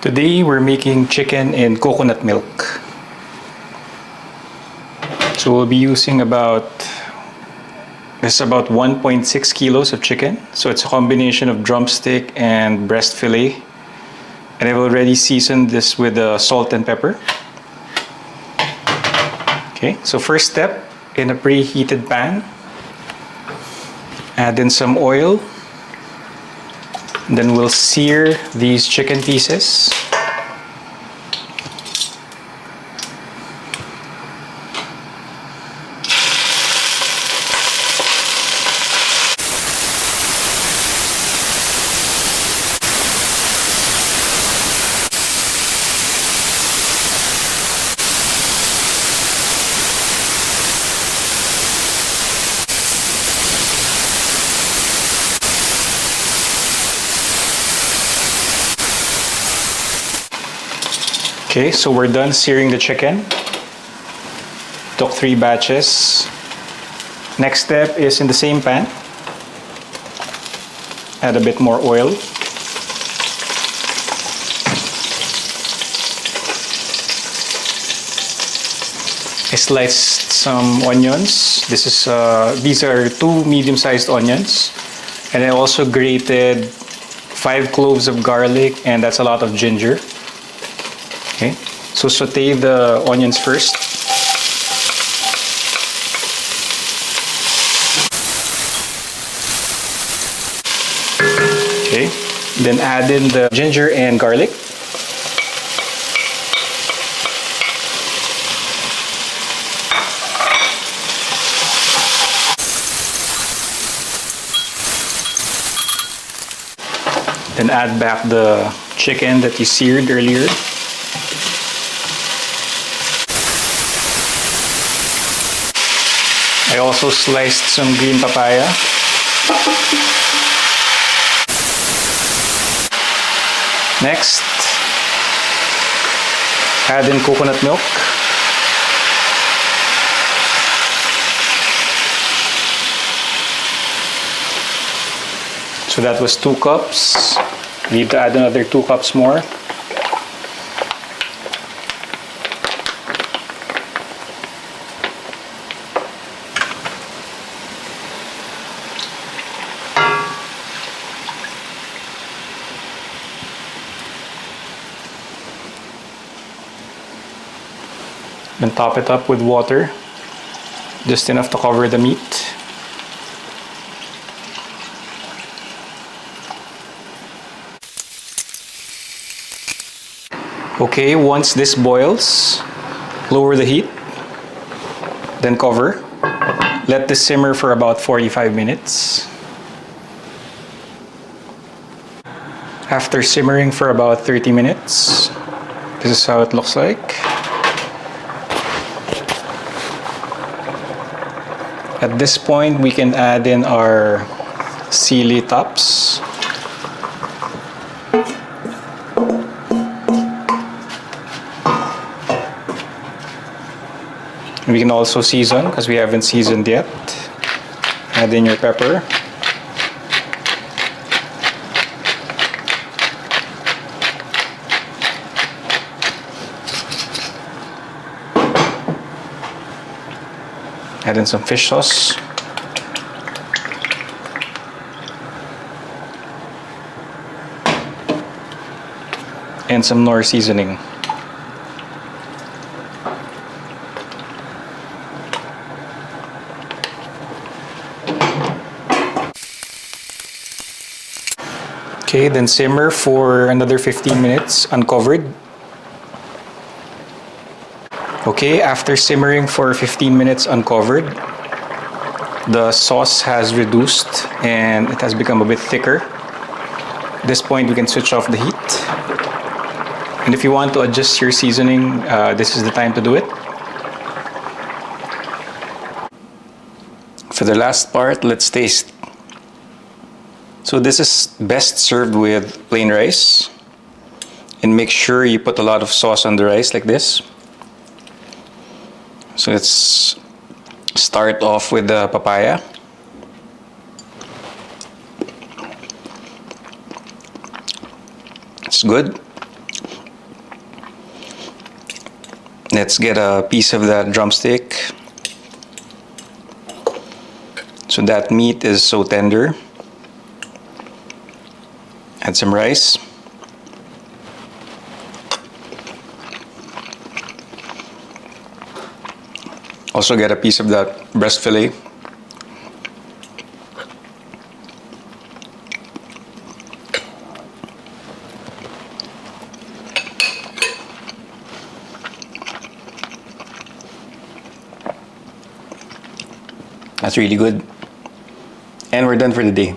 Today we're making chicken in coconut milk. So we'll be using about 1.6 kilos of chicken. So it's a combination of drumstick and breast fillet. And I've already seasoned this with salt and pepper. Okay, so first step, in a preheated pan, add in some oil. Then we'll sear these chicken pieces. Okay, so we're done searing the chicken. Took 3 batches. Next step is in the same pan. Add a bit more oil. I sliced some onions. These are 2 medium-sized onions. And I also grated 5 cloves of garlic, and that's a lot of ginger. Okay, so saute the onions first. Okay, then add in the ginger and garlic. Then add back the chicken that you seared earlier. I also sliced some green papaya. Next, add in coconut milk. So that was 2 cups. Need to add another 2 cups more. Then top it up with water, just enough to cover the meat. Okay, once this boils, lower the heat, then cover. Let this simmer for about 45 minutes. After simmering for about 30 minutes, this is how it looks like. At this point, we can add in our sili tops. We can also season, because we haven't seasoned yet. Add in your pepper. Add in some fish sauce. And some Knorr seasoning. Okay, then simmer for another 15 minutes uncovered. Okay, after simmering for 15 minutes uncovered, the sauce has reduced and it has become a bit thicker. At this point, we can switch off the heat. And if you want to adjust your seasoning, this is the time to do it. For the last part, let's taste. So this is best served with plain rice. And make sure you put a lot of sauce on the rice like this. So let's start off with the papaya. It's good. Let's get a piece of that drumstick. So that meat is so tender. Add some rice. Also get a piece of that breast fillet. That's really good. And we're done for the day.